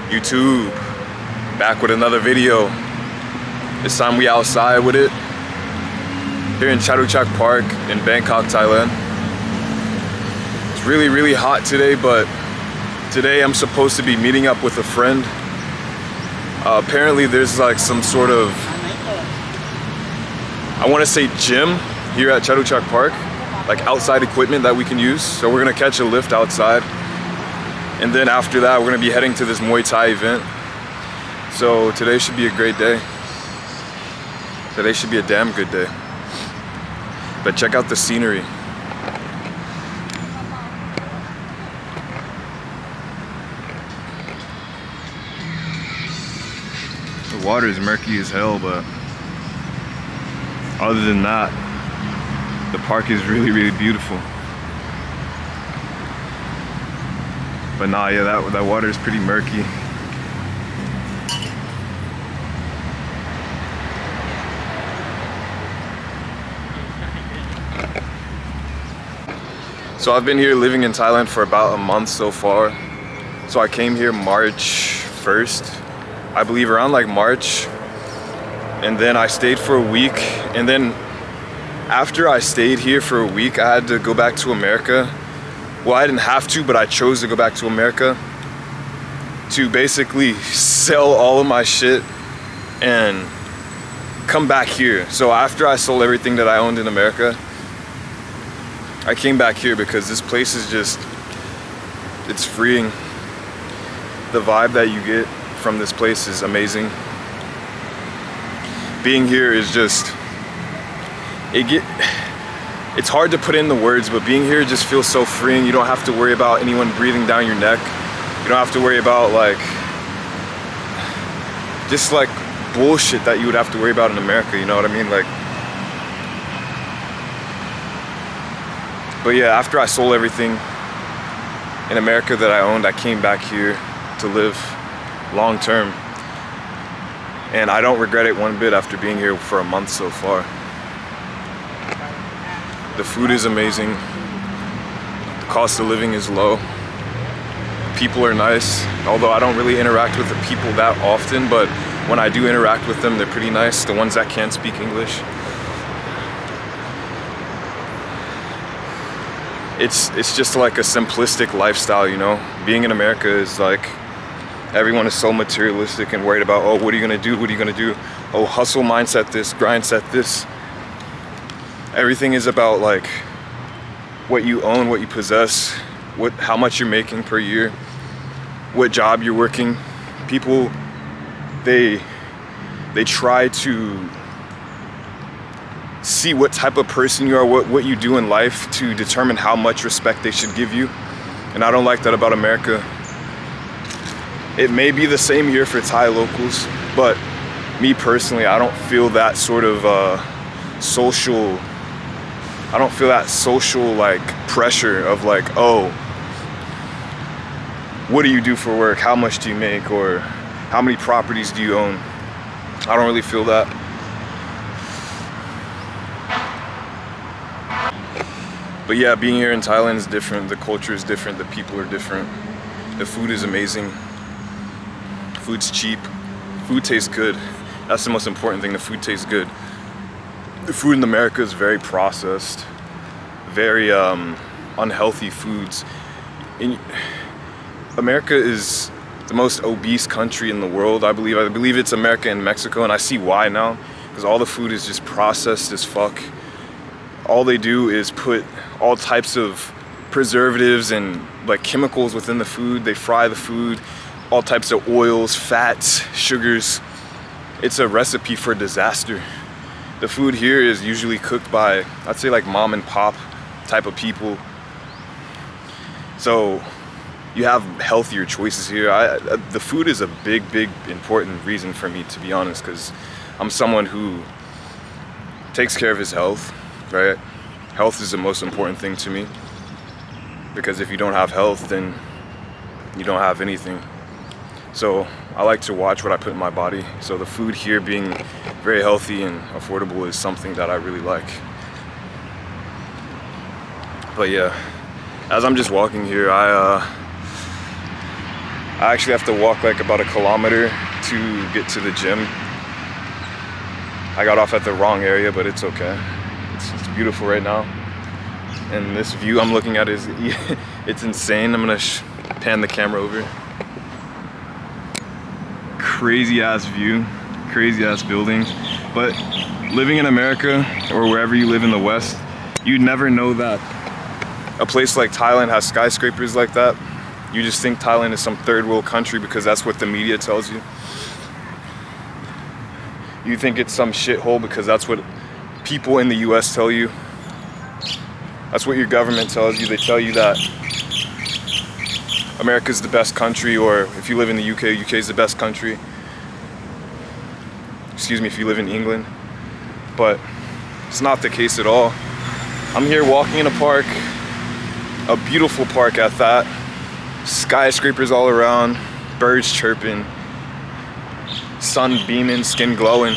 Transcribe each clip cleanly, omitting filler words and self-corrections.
YouTube, back with another video. This time we outside with it here in Chadak Park in Bangkok, Thailand. It's really hot today, but today I'm supposed to be meeting up with a friend. Apparently there's like some sort of, I want to say gym here at Chadak Park, like outside equipment that we can use. So we're gonna catch a lift outside, and then after that we're gonna be heading to this Muay Thai event. So today should be a great day. Today should be a damn good day. But check out the scenery. The water is murky as hell, but other than that, the park is really beautiful. But nah, yeah, that water is pretty murky. So I've been here living in Thailand for about a month so far. So I came here March 1st, I believe, around like March. And then I stayed for a week, and then after I stayed here for a week, I had to go back to America. Well, I didn't have to, but I chose to go back to America to basically sell all of my shit and come back here. So after I sold everything that I owned in America, I came back here because this place is just, it's freeing. The vibe that you get from this place is amazing. Being here is just, it's hard to put in the words, but being here just feels so freeing. You don't have to worry about anyone breathing down your neck. You don't have to worry about like, just like bullshit that you would have to worry about in America, you know what I mean? Like, but yeah, after I sold everything in America that I owned, I came back here to live long term. And I don't regret it one bit after being here for a month so far. The food is amazing. The cost of living is low. People are nice, although I don't really interact with the people that often, but when I do interact with them, they're pretty nice, the ones that can't speak English. It's just like a simplistic lifestyle, you know? Being in America is like, everyone is so materialistic and worried about, oh, what are you gonna do? What are you gonna do? Oh, hustle mindset this, grind set this. Everything is about like what you own, what you possess, how much you're making per year, what job you're working. People, they try to see what type of person you are, what you do in life to determine how much respect they should give you. And I don't like that about America. It may be the same here for Thai locals, but me personally, I don't feel that sort of social like pressure of like, oh, what do you do for work? How much do you make? Or how many properties do you own? I don't really feel that. But yeah, being here in Thailand is different. The culture is different. The people are different. The food is amazing. Food's cheap. Food tastes good. That's the most important thing. The food tastes good. The food in America is very processed, very unhealthy foods. America is the most obese country in the world, I believe. I believe it's America and Mexico, and I see why now, because all the food is just processed as fuck. All they do is put all types of preservatives and like chemicals within the food. They fry the food, all types of oils, fats, sugars. It's a recipe for disaster. The food here is usually cooked by, I'd say, like mom and pop type of people. So you have healthier choices here. The food is a big important reason for me, to be honest, because I'm someone who takes care of his health, right? Health is the most important thing to me, because if you don't have health, then you don't have anything. So I like to watch what I put in my body. So the food here being very healthy and affordable is something that I really like. But yeah, as I'm just walking here, I actually have to walk like about 1 kilometer to get to the gym. I got off at the wrong area, but it's okay. It's beautiful right now. And this view I'm looking at is, it's insane. I'm gonna pan the camera over. Crazy ass view, crazy ass building. But living in America or wherever you live in the West, you'd never know that a place like Thailand has skyscrapers like that. You just think Thailand is some third world country because that's what the media tells you. You think it's some shithole because that's what people in the US tell you. That's what your government tells you. They tell you that America's the best country, or if you live in the UK, UK is the best country. Excuse me, if you live in England. But it's not the case at all. I'm here walking in a park, a beautiful park at that. Skyscrapers all around, birds chirping, sun beaming, skin glowing.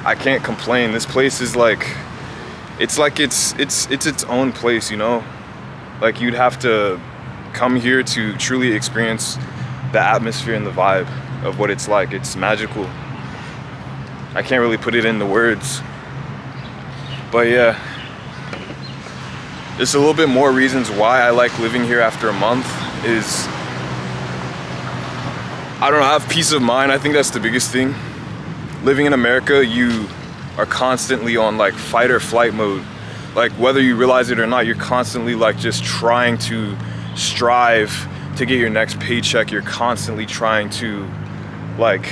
I can't complain. This place is like, it's its own place, you know? Like you'd have to come here to truly experience the atmosphere and the vibe of what it's like. It's magical. I can't really put it into words. But yeah, just a little bit more reasons why I like living here after a month is, I don't know, I have peace of mind. I think that's the biggest thing. Living in America, you are constantly on like fight or flight mode. Like whether you realize it or not, you're constantly like just trying to strive to get your next paycheck. You're constantly trying to like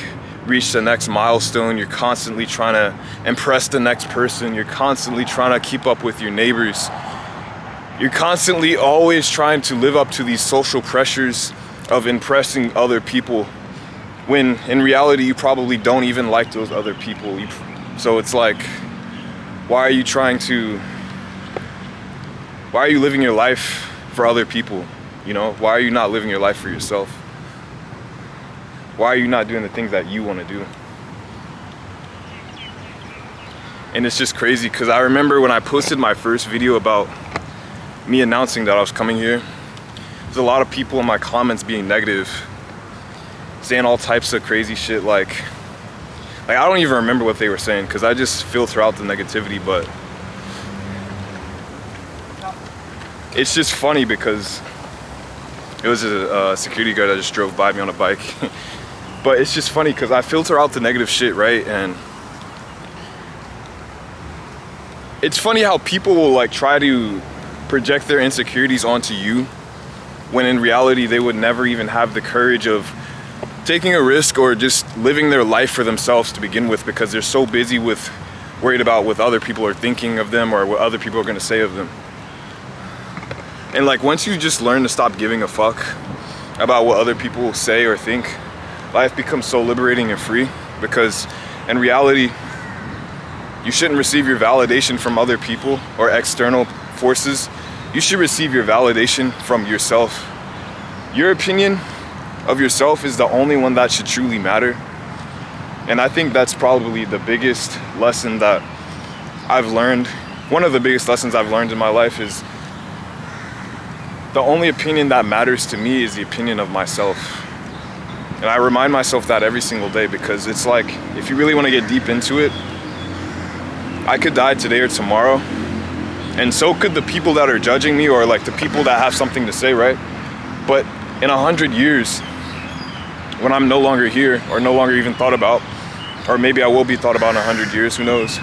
reach the next milestone. You're constantly trying to impress the next person. You're constantly trying to keep up with your neighbors. You're constantly always trying to live up to these social pressures of impressing other people, when in reality you probably don't even like those other people. So it's like, why are you living your life for other people? You know, why are you not living your life for yourself? Why are you not doing the things that you want to do? And it's just crazy because I remember when I posted my first video about me announcing that I was coming here, there's a lot of people in my comments being negative, saying all types of crazy shit. Like I don't even remember what they were saying because I just filter out the negativity. But it's just funny because it was a security guard that just drove by me on a bike. But it's just funny because I filter out the negative shit, right? And it's funny how people will like try to project their insecurities onto you when in reality they would never even have the courage of taking a risk or just living their life for themselves to begin with, because they're so busy with worried about what other people are thinking of them or what other people are going to say of them. And like once you just learn to stop giving a fuck about what other people will say or think, life becomes so liberating and free, because in reality you shouldn't receive your validation from other people or external forces. You should receive your validation from yourself. Your opinion of yourself is the only one that should truly matter. And I think that's probably the biggest lesson that I've learned. One of the biggest lessons I've learned in my life is the only opinion that matters to me is the opinion of myself. And I remind myself that every single day, because it's like, if you really want to get deep into it, I could die today or tomorrow, and so could the people that are judging me, or like the people that have something to say, right? But in 100 years, when I'm no longer here or no longer even thought about, or maybe I will be thought about in 100 years, who knows?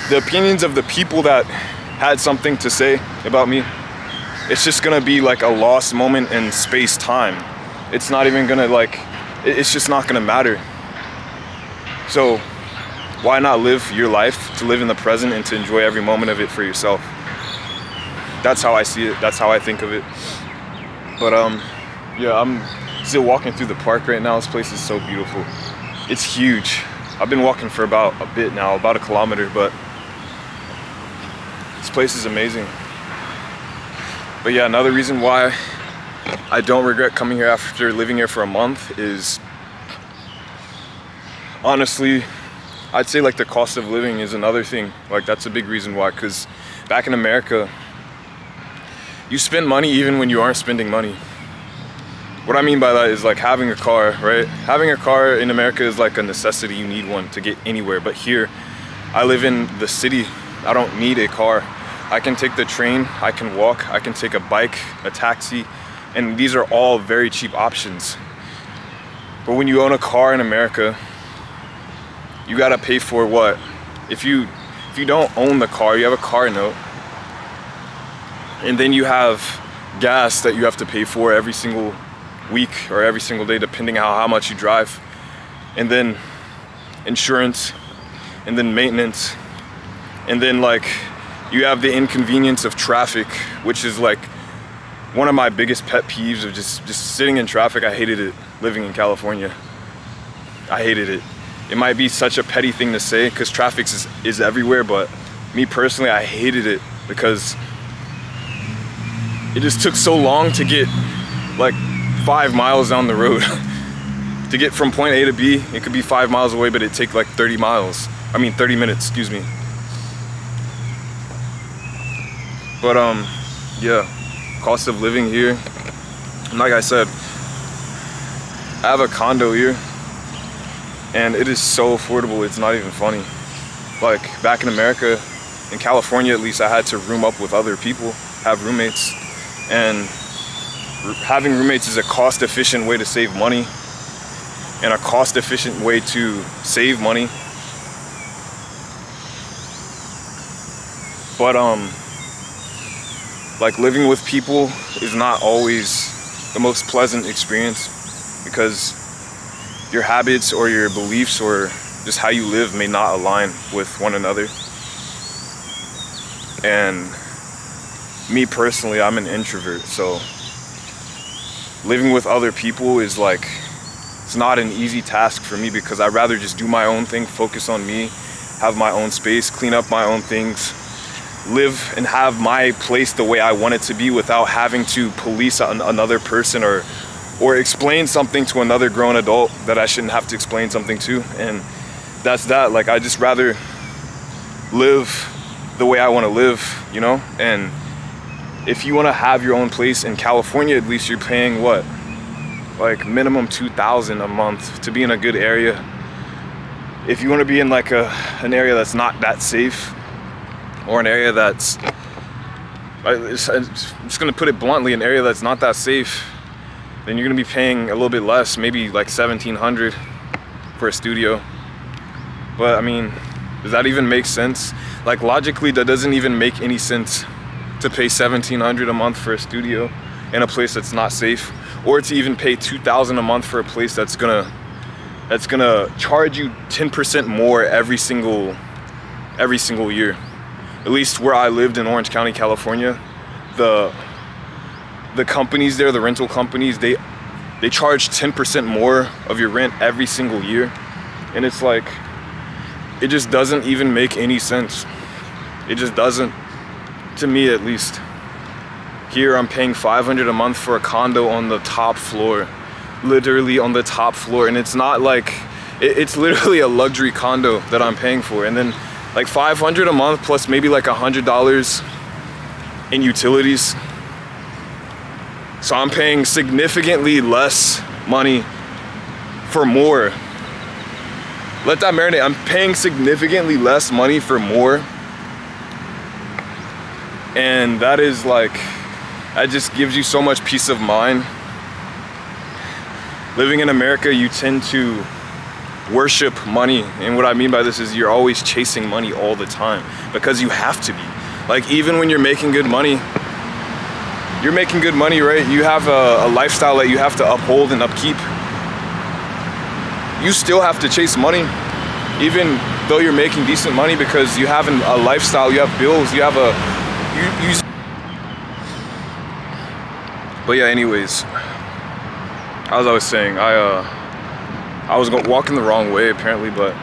The opinions of the people that had something to say about me, it's just gonna be like a lost moment in space-time. It's not even gonna it's just not gonna matter. So why not live your life to live in the present and to enjoy every moment of it for yourself? That's how I see it. That's how I think of it. But yeah, I'm still walking through the park right now. This place is so beautiful. It's huge. I've been walking for about a bit now, about 1 kilometer, but this place is amazing. But yeah, another reason why I don't regret coming here after living here for a month is, honestly, I'd say like the cost of living is another thing. Like that's a big reason why, because back in America, you spend money even when you aren't spending money. What I mean by that is like having a car, right? Having a car in America is like a necessity. You need one to get anywhere. But here, I live in the city. I don't need a car. I can take the train, I can walk, I can take a bike, a taxi, and these are all very cheap options. But when you own a car in America, you gotta pay for what? If you don't own the car, you have a car note, and then you have gas that you have to pay for every single week or every single day, depending on how much you drive, and then insurance, and then maintenance, and then like you have the inconvenience of traffic, which is like one of my biggest pet peeves of just sitting in traffic. I hated it living in California. I hated it. It might be such a petty thing to say because traffic is everywhere, but me personally, I hated it because it just took so long to get like 5 miles down the road. To get from point A to B, it could be 5 miles away, but it'd take like 30 minutes, excuse me. But yeah, cost of living here. And like I said, I have a condo here and it is so affordable, it's not even funny. Like back in America, in California at least, I had to room up with other people, have roommates, and having roommates is a cost-efficient way to save money and a cost-efficient way to save money. But like living with people is not always the most pleasant experience because your habits or your beliefs or just how you live may not align with one another. And me personally, I'm an introvert, so living with other people is like, it's not an easy task for me because I'd rather just do my own thing, focus on me, have my own space, clean up my own things, live and have my place the way I want it to be without having to police another person or explain something to another grown adult that I shouldn't have to explain something to. And that's that. Like, I just rather live the way I want to live, you know? And if you want to have your own place in California, at least you're paying what? Like minimum $2,000 a month to be in a good area. If you want to be in like an area that's not that safe, or an area that's, I'm just gonna put it bluntly, an area that's not that safe, then you're gonna be paying a little bit less, maybe like $1,700 for a studio. But I mean, does that even make sense? Like logically, that doesn't even make any sense to pay $1,700 a month for a studio in a place that's not safe, or to even pay $2,000 a month for a place that's gonna charge you 10% more every single year. At least where I lived in Orange County, California, the companies there, the rental companies, they charge 10% more of your rent every single year. And it's like, it just doesn't even make any sense. It just doesn't, to me at least. Here I'm paying $500 a month for a condo on the top floor, literally on the top floor. And it's not like, it's literally a luxury condo that I'm paying for. And then like $500 a month plus maybe like $100 in utilities. So I'm paying significantly less money for more. Let that marinate. I'm paying significantly less money for more. And that is like, that just gives you so much peace of mind. Living in America, you tend to worship money. And what I mean by this is you're always chasing money all the time because you have to be. Like even when you're making good money, right? You have a lifestyle that you have to uphold and upkeep. You still have to chase money, even though you're making decent money, because you have a lifestyle, you have bills, you have But yeah, anyways, as I was saying, I was walking the wrong way apparently, but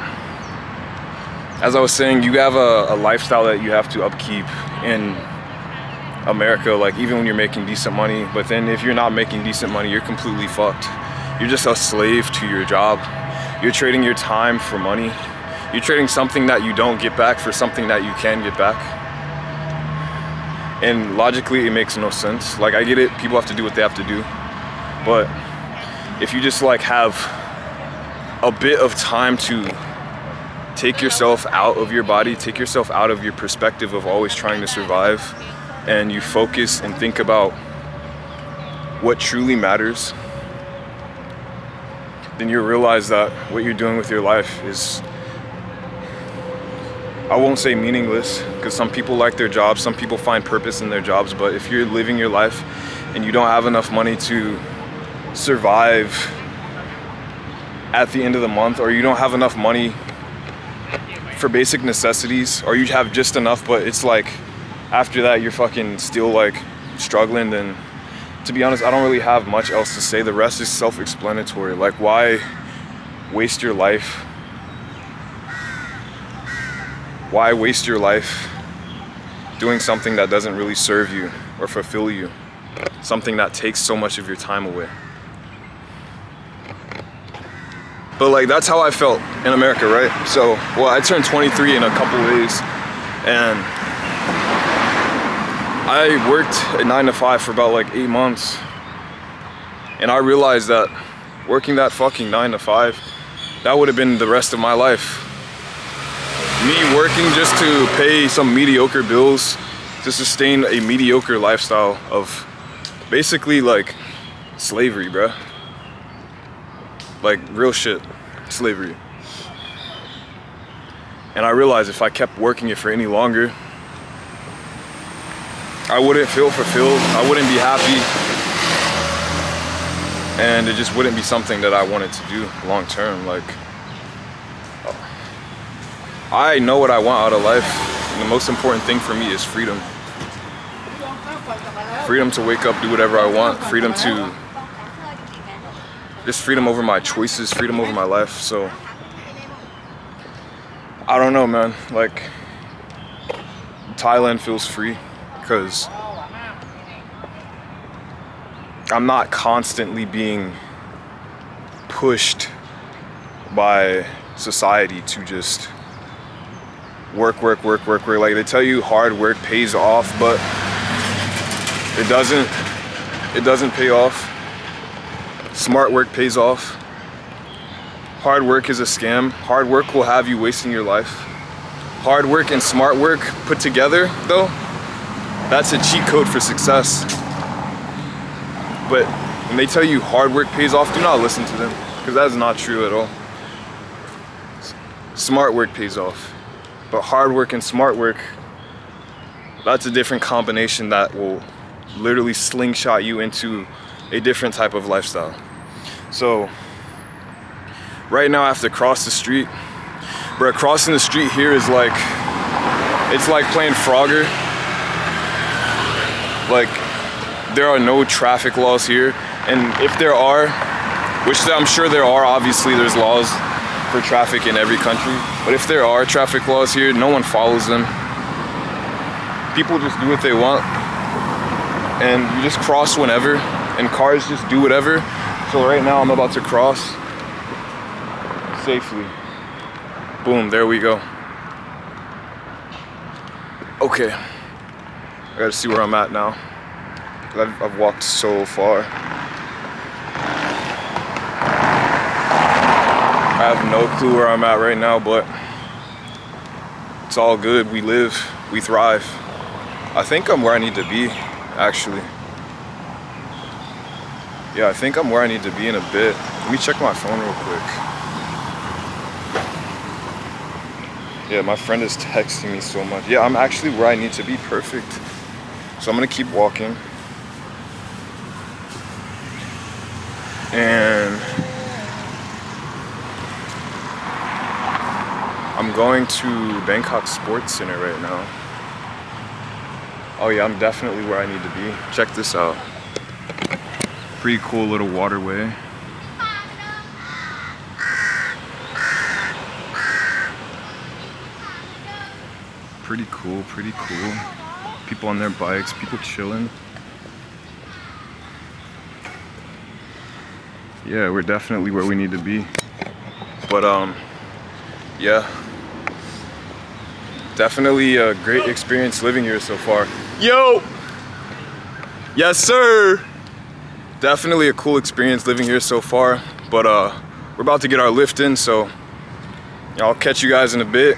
as I was saying, you have a lifestyle that you have to upkeep in America, like even when you're making decent money. But then if you're not making decent money, you're completely fucked. You're just a slave to your job. You're trading your time for money. You're trading something that you don't get back for something that you can get back. And logically, it makes no sense. Like, I get it, people have to do what they have to do, but if you just like have a bit of time to take yourself out of your body, take yourself out of your perspective of always trying to survive, and you focus and think about what truly matters, then you realize that what you're doing with your life is, I won't say meaningless, because some people like their jobs, some people find purpose in their jobs, but if you're living your life and you don't have enough money to survive at the end of the month, or you don't have enough money for basic necessities, or you have just enough, but it's like after that you're fucking still like struggling, then to be honest, I don't really have much else to say. The rest is self-explanatory. Like, why waste your life? Why waste your life doing something that doesn't really serve you or fulfill you? Something that takes so much of your time away. But like, that's how I felt in America, right? So, well, I turned 23 in a couple days, and I worked a 9 to 5 for about like 8 months. And I realized that working that fucking 9 to 5, that would have been the rest of my life. Me working just to pay some mediocre bills, to sustain a mediocre lifestyle of basically like slavery, bruh. Like real shit, slavery. And I realized if I kept working it for any longer, I wouldn't feel fulfilled, I wouldn't be happy, and it just wouldn't be something that I wanted to do long term. Like, I know what I want out of life, and the most important thing for me is freedom. Freedom to wake up, do whatever I want, freedom to, just freedom over my choices, freedom over my life. So, I don't know, man, like, Thailand feels free, because I'm not constantly being pushed by society to just work. Like, they tell you hard work pays off, but it doesn't pay off. Smart work pays off. Hard work is a scam. Hard work will have you wasting your life. Hard work and smart work put together, though, that's a cheat code for success. But when they tell you hard work pays off, do not listen to them, because that is not true at all. Smart work pays off. But hard work and smart work, that's a different combination that will literally slingshot you into a different type of lifestyle. So right now I have to cross the street. But crossing the street here is like, it's like playing Frogger. Like, there are no traffic laws here. And if there are, which I'm sure there are, obviously there's laws for traffic in every country. But if there are traffic laws here, no one follows them. People just do what they want. And you just cross whenever. And cars just do whatever. So right now I'm about to cross safely. Boom, there we go. Okay. I gotta see where I'm at now. I've walked so far. I have no clue where I'm at right now, but it's all good. We live, we thrive. I think I'm where I need to be, actually. Yeah, I think I'm where I need to be in a bit. Let me check my phone real quick. Yeah, my friend is texting me so much. Yeah, I'm actually where I need to be. Perfect. So I'm gonna keep walking. And I'm going to Bangkok Sports Center right now. Oh yeah, I'm definitely where I need to be. Check this out. Pretty cool little waterway. Pretty cool, pretty cool. People on their bikes, people chilling. Yeah, we're definitely where we need to be. But yeah. Definitely a great experience living here so far. Yo! Yes, sir! Definitely a cool experience living here so far, but we're about to get our lift in, so I'll catch you guys in a bit.